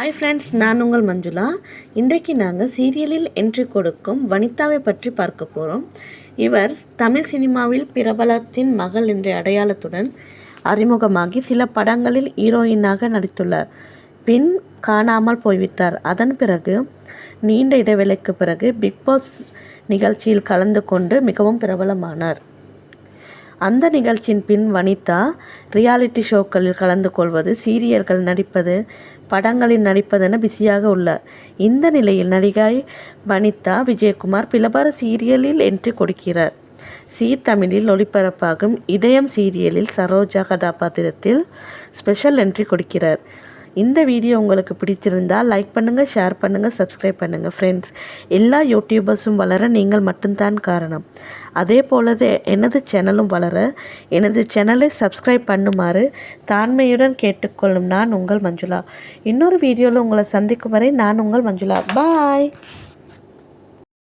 Hi friends, நான் உங்கள் மஞ்சுளா. இன்றைக்கு நாங்கள் சீரியலில் என்ட்ரி கொடுக்கும் வனிதாவை பற்றி பார்க்க போகிறோம். இவர் தமிழ் சினிமாவில் பிரபலத்தின் மகள் என்ற அடையாளத்துடன் அறிமுகமாகி சில படங்களில் ஹீரோயினாக நடித்துள்ளார். பின் காணாமல் போய்விட்டார். அதன் பிறகு நீண்ட இடைவேளைக்கு பிறகு பிக்பாஸ் நிகழ்ச்சியில் கலந்து கொண்டு மிகவும் பிரபலமானார். அந்த நிகழ்ச்சியின் பின் வனிதா ரியாலிட்டி ஷோக்களில் கலந்து கொள்வது, சீரியல்கள் நடிப்பது, படங்களில் நடிப்பதென பிஸியாக உள்ளார். இந்த நிலையில் நடிகை வனிதா விஜயகுமார் பிரபல சீரியலில் என்ட்ரி கொடுக்கிறார். ஜீ தமிழில் ஒளிபரப்பாகும் இதயம் சீரியலில் சரோஜா கதாபாத்திரத்தில் ஸ்பெஷல் என்ட்ரி கொடுக்கிறார். இந்த வீடியோ உங்களுக்கு பிடித்திருந்தால் லைக் பண்ணுங்கள், ஷேர் பண்ணுங்கள், சப்ஸ்கிரைப் பண்ணுங்கள். ஃப்ரெண்ட்ஸ், எல்லா யூடியூபர்ஸும் வளர நீங்கள் மட்டும்தான் காரணம். அதே போலவே எனது சேனலும் வளர எனது சேனலை சப்ஸ்கிரைப் பண்ணுமாறு தாழ்மையுடன் கேட்டுக்கொள்ளும் நான் உங்கள் மஞ்சுளா. இன்னொரு வீடியோவில் உங்களை சந்திக்கும் வரை நான் உங்கள் மஞ்சுளா. பாய்.